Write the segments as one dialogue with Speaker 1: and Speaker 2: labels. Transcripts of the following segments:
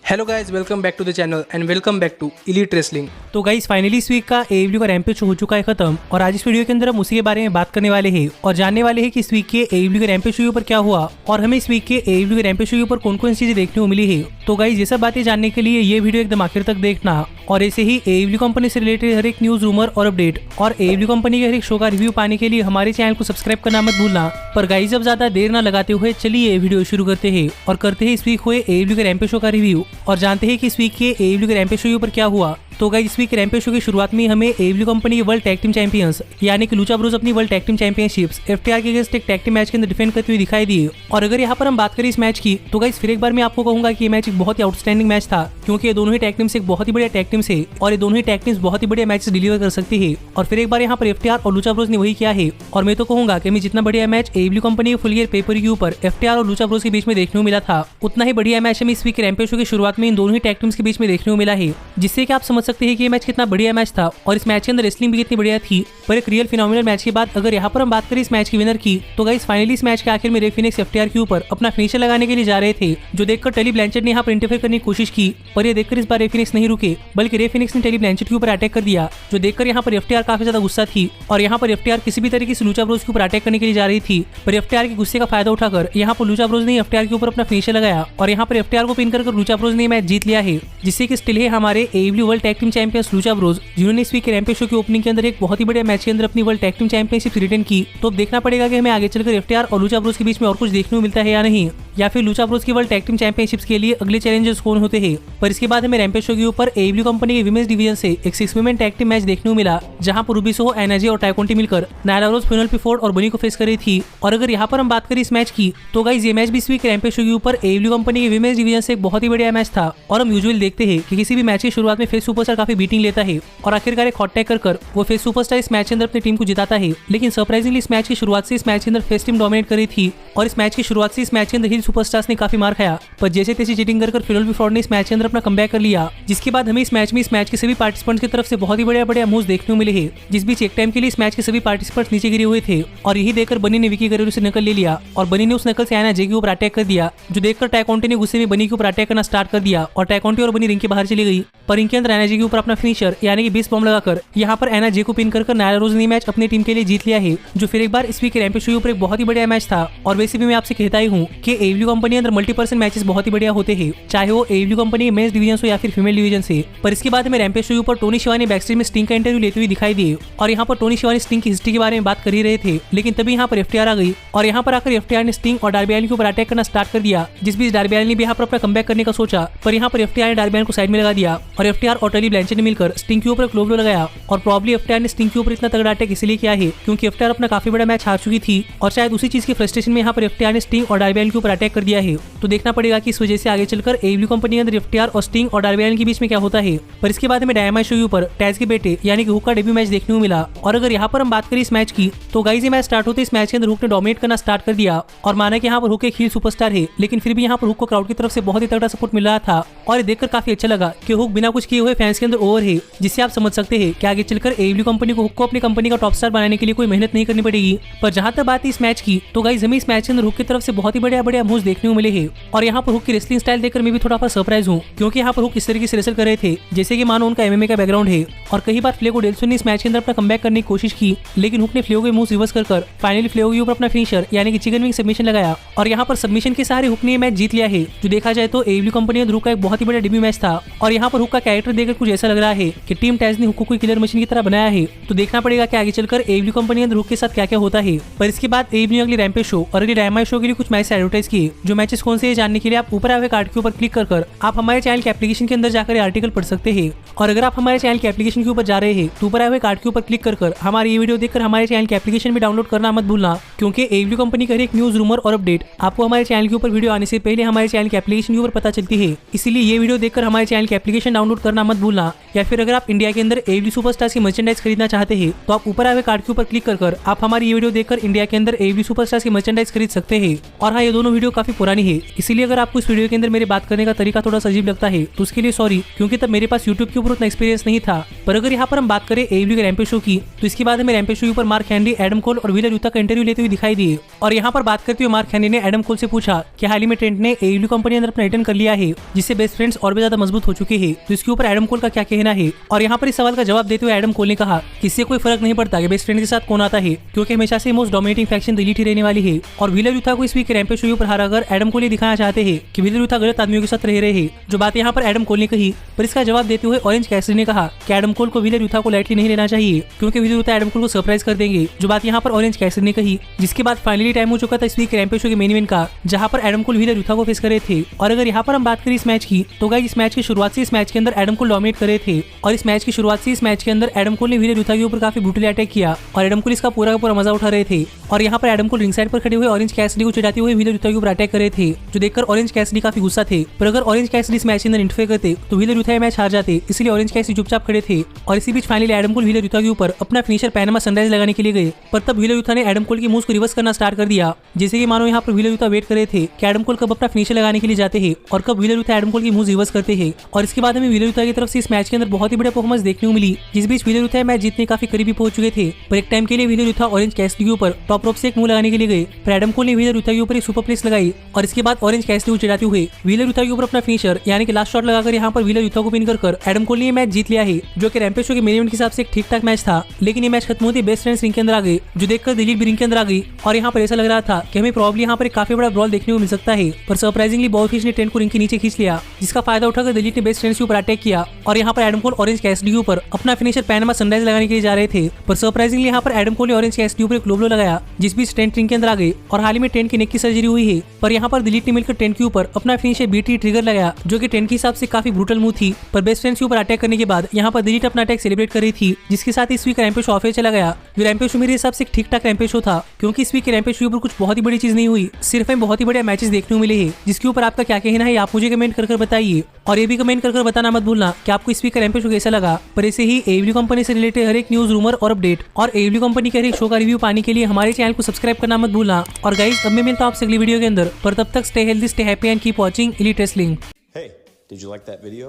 Speaker 1: Hello guys, welcome back to the channel and welcome back to elite wrestling.
Speaker 2: तो guys finally इस week का AEW का Rampage show हो चुका है खत्म और आज इस वीडियो के अंदर हम उसी के बारे में बात करने वाले हैं और जानने वाले हैं कि इस वीक के AEW के रैम्पेज शो के ऊपर क्या हुआ और हमें इस वीक के AEW के रैम्पेज शो के ऊपर कौन कौन सी चीजें देखने को मिली है। तो गाइस ये सब बातें जानने के लिए ये वीडियो एकदम आखिर तक देखना और ऐसे ही AEW कंपनी से रिलेटेड हर एक न्यूज, रूमर और अपडेट और AEW कंपनी के हर एक शो का रिव्यू पाने के लिए हमारे चैनल को सब्सक्राइब करना मत भूलना। पर गाइस अब ज्यादा देर ना लगाते हुए चलिए वीडियो शुरू करते हैं और करते हैं इस वीक हुए AEW के रैम्पेज शो का रिव्यू और जानते हैं कि इस वीक के AEW के रैम्पेज शो के ऊपर क्या हुआ। तो गाइस इस वीक रैम्पेज शो की शुरुआत में हमें AEW कंपनी के वर्ल्ड टैग टीम चैंपियंस यानी कि लूचा ब्रोस अपनी world tag team championships FTR के अगेंस्ट एक टैग टीम मैच के अंदर डिफेंड करते हुए दिखाई दिए। और अगर यहाँ पर हम बात करें इस मैच की तो गाइस फिर एक बार मैं आपको कहूंगा कि ये मैच एक बहुत ही आउटस्टैंडिंग मैच था क्योंकि ये दोनों ही टैग टीम्स एक बहुत ही बढ़िया टैग टीम्स है और ये दोनों ही टैग टीम्स बहुत ही बढ़िया मैच डिलीवर कर सकती है। और फिर एक बार यहाँ पर FTR और लूचा ब्रोस ने वही किया है और मैं तो कहूंगा कि मैं जितना बढ़िया मैच AEW कंपनी के फुल ईयर पेपर के ऊपर FTR और लूचा ब्रोस के बीच में देखने को मिला था उतना ही बढ़िया मैच हमें इस वीक रैम्पेज शो की शुरुआत में इन दोनों ही टैग टीम्स के बीच में देखने को मिला है, जिससे कि आप समझ सकते हैं कि ये मैच कितना बढ़िया मैच था और इस मैच के अंदर रेसलिंग भी कितनी बढ़िया थी। पर एक रियल फिनोमिनल मैच के बाद अगर यहाँ पर हम बात करें इस मैच की विनर की तो गाइस फाइनली इस मैच के आखिर में रे फिनिक्स FTR के ऊपर अपना फिनिशर लगाने के लिए जा रहे थे, जो देखकर टेली ब्लैंचेट ने यहाँ पर इंटरफेयर करने की कोशिश की पर ये देखकर इस बार रे फिनिक्स नहीं रुके बल्कि रे फिनिक्स ने टेली ब्लैंचेट के ऊपर अटैक कर दिया, जो देखकर यहाँ पर FTR काफी ज्यादा गुस्सा थी और यहाँ पर FTR किसी भी तरीके से लूचा ब्रोस के ऊपर अटैक करने के लिए जा रही थी। पर FTR के गुस्से का फायदा उठाकर यहाँ पर लूचा ब्रोस ने FTR के ऊपर अपना फिनिशर लगाया और यहाँ पर FTR को पिन कर लूचा ब्रोस ने मैच जीत लिया है, जिससे कि स्टिल है हमारे AEW world tag team champions Lucha Bros, जिन्होंने इस वीक के रैम्पेज शो की ओपनिंग के अंदर एक बहुत ही बढ़िया मैच के अंदर अपनी world tag team championship retain की। तो अब देखना पड़ेगा कि हमें आगे चलकर FTR और लूचा ब्रोस के बीच में और कुछ देखने को मिलता है या नहीं, या फिर लूचा ब्रोस की वर्ल्ड टैग टीम चैंपियनशिप्स के लिए अगले चैलेंजर्स कौन होते हैं। पर इसके बाद हमें रैम्पेज शो के ऊपर AEW कंपनी के विमेंस डिवीजन से एक 6 वुमेन टैग टीम मैच देखने को मिला, जहां पर रूबी सोहो, एना जे और टाइकोंटी मिलकर नायरा रोज, पेनेलोपी फोर्ड और बनी को फेस कर रही थी। और अगर यहाँ पर हम बात करें इस मैच की तो गाइस ये मैच भी इस वीक रैम्पेज शो के ऊपर AEW कंपनी के विमेंस डिवीजन से एक बहुत ही बढ़िया मैच था। और हम यूजुअली देखते हैं कि किसी भी मैच की शुरुआत में फेस सुपरस्टार काफी बीटिंग लेता है और आखिरकार एक हॉट टैग कर वो फेस सुपरस्टार इस मैच के अंदर अपनी टीम को जिताता है, लेकिन सरप्राइजिंगली इस मैच की शुरुआत से इस मैच के अंदर फेस टीम डोमिनेट कर रही थी और इस मैच की शुरुआत से इस मैच के अंदर हिल सुपरस्टार्स ने काफी मार खाया। पर जैसे तैसे चीटिंग कर पेनेलोपी फोर्ड ने इस मैच के अंदर अपना कमबैक कर लिया, जिसके बाद हमें इस मैच के सभी पार्टिसिपेंट्स की तरफ से बहुत ही बढ़िया मूव्स देखने को मिले हैं, जिस बीच एक टाइम के लिए इस मैच के सभी पार्टिसिपेंट्स नीचे गिरे हुए थे और यही देखकर बनी ने विकी गरेरो से नकल ले लिया और बनी ने उस नकल से एना जे के ऊपर अटैक कर दिया, जो देखकर टाइकोंटी ने गुस्से में बनी के ऊपर अटैक करना स्टार्ट कर दिया और टाइकोंटी और बनी रिंग के बाहर चली गई। पर रिंग के अंदर एना जे के ऊपर अपना फिनिशर यानी कि बीस्ट बॉम्ब लगाकर यहाँ पर एना जे को पिन कर नायरा रोज ने मैच अपनी टीम के लिए जीत लिया है, जो फिर एक बार इस वीक रैम्पेज शो के ऊपर एक बहुत ही बढ़िया मैच था। और वैसे भी मैं आपसे कहता ही हूँ कि AEW कंपनी अंदर मल्टीपर्सन मैचेस बहुत ही बढ़िया होते हैं, चाहे वो AEW कंपनी मेंस डिवीजन हो या फिर फीमेल डिवीजन से। पर इसके बाद हमें रैम्पेज शो के ऊपर टोनी शिवानी बैकस्टेज में स्टिंग का इंटरव्यू लेते हुए दिखाई दिए और यहाँ पर टोनी शिवानी स्टिंग की हिस्ट्री के बारे में बात कर ही रहे थे, लेकिन तभी यहाँ पर FTR आ गई और यहाँ पर आकर FTR ने स्टिंग और डार्बी एलिन के ऊपर अटैक करना स्टार्ट कर दिया, जिस बीच डार्बी एलिन ने भी यहाँ पर अपना कमबैक करने का सोचा। पर यहाँ पर FTR ने डार्बी एलिन को साइड में लगा दिया और FTR और टेली ब्लैंचेट ने मिलकर स्टिंग के ऊपर क्लो ब्लो लगाया और प्रॉब्ली FTR ने स्टिंग के ऊपर इतना तगड़ा अटैक इसलिए किया है क्योंकि FTR अपना काफी बड़ा मैच हार चुकी थी और शायद उसी चीज की फ्रस्ट्रेशन में यहाँ पर FTR ने स्टिंग और डार्बी एलिन के ऊपर अटैक कर दिया है। तो देखना पड़ेगा कि इस वजह से आगे चलकर AEW कंपनी के अंदर FTR और स्टिंग और डार्बी एलिन के बीच में क्या होता है। पर इसके बाद हमें डायनामाइट शो के ऊपर टैज के बेटे यानी कि हुक का डेब्यू मैच देखने को मिला और अगर यहाँ पर हम बात करें इस मैच की तो गाइस ये मैच स्टार्ट होते इस मैच के अंदर हुक ने डोमिनेट करना स्टार्ट कर दिया और माना कि यहाँ पर हुक एक हील सुपरस्टार है, लेकिन फिर भी यहाँ पर हुक को क्राउड की तरफ से बहुत ही तगड़ा सपोर्ट मिल रहा था और ये देखकर काफी अच्छा लगा कि हुक बिना कुछ किए हुए फैंस के अंदर ओवर है, जिससे आप समझ सकते हैं कि आगे चलकर AEW कंपनी को हुक को अपनी कंपनी का टॉप स्टार बनाने के लिए कोई मेहनत नहीं करनी पड़ेगी। पर जहां तक बात है इस मैच की तो गाइस हमें इस मैच के अंदर हुक की तरफ से बहुत ही बढ़िया मूव्स देखने को मिले हैं और यहाँ पर हुक की रेसलिंग स्टाइल देखकर मैं भी थोड़ा सा सरप्राइज हूँ, क्योंकि यहाँ पर हुक इस तरीके से रेसल कर रहे थे जैसे कि मानो उनका MMA का बैकग्राउंड है। और कई बार फ्लेगो डेल्सोन ने इस मैच के अंदर अपना कमबैक करने की कोशिश की, लेकिन हुक ने फ्लेगो के मूव्स रिवर्स कर फाइनली फ्लेगो के ऊपर अपना फिनिशर यानी कि चिकन विंग सबमिशन लगाया और यहाँ पर सबमिशन के सहारे हुक ने मैच जीत लिया है। जो देखा जाए तो AEW कंपनी में हुक का एक बहुत ही बड़ा डेब्यू मैच था और यहाँ पर हुक का कैरेक्टर देखकर कुछ ऐसा लग रहा है कि टीम टैज ने हुक को कोई किलर मशीन की तरह बनाया है। तो देखना पड़ेगा कि आगे चलकर AEW कंपनी में हुक के साथ क्या क्या होता है। पर इसके बाद AEW ने अगली रैम्पेज शो और अगली डायनामाइट शो के लिए कुछ मैच एडवर्टाइज किए, जो मैचेस कौन से जानने के लिए आप ऊपर आए हुए कार्ड के ऊपर क्लिक कर आप हमारे चैनल के एप्लीकेशन के अंदर जाकर आर्टिकल पढ़ सकते हैं। और अगर आप हमारे चैनल के एप्लीकेशन के ऊपर जा रहे हैं तो ऊपर आए हुए कार्ड के ऊपर क्लिक कर हमारी ये वीडियो देखकर हमारे चैनल के एप्लीकेशन भी डाउनलोड करना मत भूलना, क्योंकि AEW कंपनी का एक न्यूज, रूमर और अपडेट आपको हमारे चैनल के ऊपर वीडियो आने से पहले हमारे चैनल के एप्लीकेशन के ऊपर पता चलती है। इसीलिए ये वीडियो देखकर हमारे चैनल के एप्लीकेशन डाउनलोड करना मत भूलना। या फिर अगर आप इंडिया के अंदर AEW सुपरस्टार्स की मर्चेंडाइज खरीदना चाहते हैं तो आप ऊपर आए हुए कार्ड के ऊपर क्लिक कर आप हमारी ये वीडियो देखकर इंडिया के अंदर AEW सुपरस्टार्स की मर्चेंडाइज खरीद सकते हैं। और हाँ, ये दोनों वीडियो काफी पुरानी है, इसीलिए अगर आपको इस वीडियो के अंदर मेरे बात करने का तरीका थोड़ा सा अजीब लगता है तो उसके लिए सॉरी, क्योंकि तब मेरे पास यूट्यूब के ऊपर उतना एक्सपीरियंस नहीं था। पर अगर यहाँ पर हम बात करें AEW के रैम्पेज शो की तो इसके बाद हमें रैम्पेज शो के ऊपर मार्क हेनरी, एडम कोल और व्हीलर यूता का इंटरव्यू लेते हुए दिखाई दिए। और यहाँ पर बात करते हुए मार्क हेनरी ने एडम कोल से पूछा कि हाल ही में ट्रेंट ने AEW कंपनी अंदर अपना रिटर्न कर लिया है, जिससे बेस्ट फ्रेंड्स और भी ज्यादा मजबूत हो चुके हैं। तो इसके ऊपर एडम कोल का क्या कहना है? और यहाँ पर इस सवाल का जवाब देते हुए एडम कोल ने कहा कि इससे कोई फर्क नहीं पड़ता कि बेस्ट फ्रेंड के साथ कौन आता है, क्योंकि हमेशा से most dominating faction the elite ही रहने वाली है। और व्हीलर यूथा को इस वीक रैम्पेज शो पर हराकर एडम कोल ये दिखाना चाहते हैं कि व्हीलर यूथा गलत आदमियों के साथ रह रहे हैं, जो बात यहाँ पर एडम कोल ने कही। पर इसका जवाब देते हुए ऑरेंज कैसिडी ने कहा कि एडम कोल को व्हीलर यूथा को लाइटली नहीं लेना चाहिए, क्योंकि व्हीलर यूथा एडम कोल को सरप्राइज कर देंगे, जो बात यहाँ पर ऑरेंज कैसिडी ने कही। जिसके बाद फाइनली टाइम हो चुका था इस वीक रैम्पेज शो के मेन इवेंट का, जहाँ पर एडम कोल व्हीलर यूथा को फेस कर रहे थे। और अगर यहाँ पर हम बात करें इस मैच की, तो गाइस इस मैच की शुरुआत से इस मैच के अंदर एडम कोल डोमिनेट कर रहे थे। और इस मैच की शुरुआत से इस मैच के अंदर एडम कोल ने व्हीलर यूथा के ऊपर काफी ब्रूटली अटैक किया और एडम कोल इसका पूरा का पूरा मजा उठा रहे थे। और यहाँ पर एडम कोल रिंग साइड पर खड़े हुए ऑरेंज कैसिडी को चिढ़ाते हुए व्हीलर यूथा के ऊपर अटैक कर रहे थे, जो देखकर ऑरेंज कैसिडी काफी गुस्सा थे। पर अगर ऑरेंज कैसिडी इस मैच के अंदर इंटरफेयर करते तो व्हीलर यूथा ये मैच हार जाते, इसलिए ऑरेंज कैसिडी चुपचाप खड़े थे। और इसी बीच finally Adam Cole Wheeler Yuta के ऊपर अपना फिनिशर पैनामा सनराइज लगाने के लिए गए। पर तब व्हीलर यूथा ने एडम कोल की मूव्स को रिवर्स करना स्टार्ट कर दिया, जैसे कि मानो यहाँ पर व्हीलर यूथा वेट कर रहे थे कि एडम कोल कब अपना फिनिशर लगाने के लिए जाते हैं और कब व्हीलर यूथा एडम कोल की मूव्स रिवर्स करते हैं। और इसके बाद हमें व्हीलर यूथा की तरफ से इस मैच के अंदर बहुत ही बड़ा परफॉर्मेंस देखने को मिली, जिस बीच व्हीलर यूथा मैच जीतने काफी करीबी पहुंच चुके थे। पर एक टाइम के लिए व्हीलर यूथा ऑरेंज कैसिडी के ऊपर टॉप रोप से एक मूव लगाने के लिए गए, पर एडम कोल ने व्हीलर यूथा के ऊपर एक सुपर प्लेस लगाई। और इसके बाद ऑरेंज कैसिडी को चिढ़ाते हुए व्हीलर यूथा के ऊपर अपना फिनिशर यानी कि लास्ट शॉट लगाकर यहाँ पर व्हीलर यूथा को पिन कर एडम कोल ने मैच जीत लिया है, जो कि रैम्पेज शो के मेन इवेंट के हिसाब से एक ठीक ठाक मैच था। लेकिन ये मैच खत्म होते बेस्ट फ्रेंड्स रिंग के अंदर आ गए, जो देखकर दिलीप भी रिंग के अंदर आ गई। और यहाँ पर ऐसा लग रहा था कि हमें प्रॉब्ली यहाँ पर एक काफी बड़ा ब्रॉल देखने को मिल सकता है। पर सरप्राइजिंगली बॉलफिश ने टेंट को रिंग के नीचे खींच लिया, जिसका फायदा उठाकर दिलीप ने बेस्ट फ्रेंड्स के ऊपर अटैक किया। और यहाँ पर एडम कोल ऑरेंज कैसिडी के ऊपर अपना फिनिशर पैनामा सनराइज लगाने के लिए जा रहे थे। पर सरप्राइजिंगली यहाँ पर एडम कोल ने ऑरेंज कैसिडी के ऊपर एक लो ब्लो लगाया, जिस बीच टेंट रिंग के अंदर आ गए। और हाल ही में टेंट की नेक की सर्जरी हुई है। पर यहाँ पर दिलीप ने मिलकर टेंट के ऊपर अपना फिनिशर बीटी ट्रिगर लगाया, जो कि टेंट के हिसाब से काफी ब्रूटल मूव थी। पर बेस्ट फ्रेंड्स के ऊपर अटैक करने के बाद यहाँ पर दिलीप अपना अटैक सेलिब्रेट कर रही थी, जिसके साथ इस वीक रैम्पेज शो ऑफ चला गया। जो रैम्पेज शो मेरे हिसाब से एक ठीक ठाक रैम्पेज शो था, क्योंकि इस वीक के रैम्पेज शो पर कुछ बहुत ही बड़ी चीज नहीं हुई, सिर्फ हमें बहुत ही बढ़िया मैचेस देखने को मिले हैं। जिसके ऊपर आपका क्या कहना है आप मुझे कमेंट कर बताइए। और ये भी कमेंट कर बताना मत भूलना कि आपको इस वीक का रैम्पेज शो कैसा लगा। पर ऐसे ही एडब्ल्यू कंपनी से रिलेटेड हर एक न्यूज, रूमर और अपडेट और एडब्ल्यू कंपनी के हर एक शो का रिव्यू पाने के लिए हमारे चैनल को सब्सक्राइब करना मत भूलना। और गाइस अब मैं मिलता हूं आपसे अगली वीडियो के अंदर, पर तब तक stay healthy, stay happy and keep watching elite wrestling.
Speaker 3: Hey, did you like that video?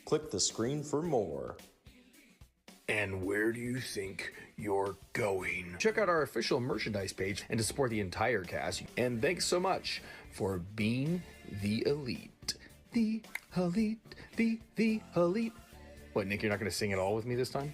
Speaker 3: Click the screen for more.
Speaker 4: And where do you think you're going? Check out our official merchandise page and to support the entire cast. And thanks so much for being the elite. The elite, the elite. What, Nick, you're not going to sing it all with me this time?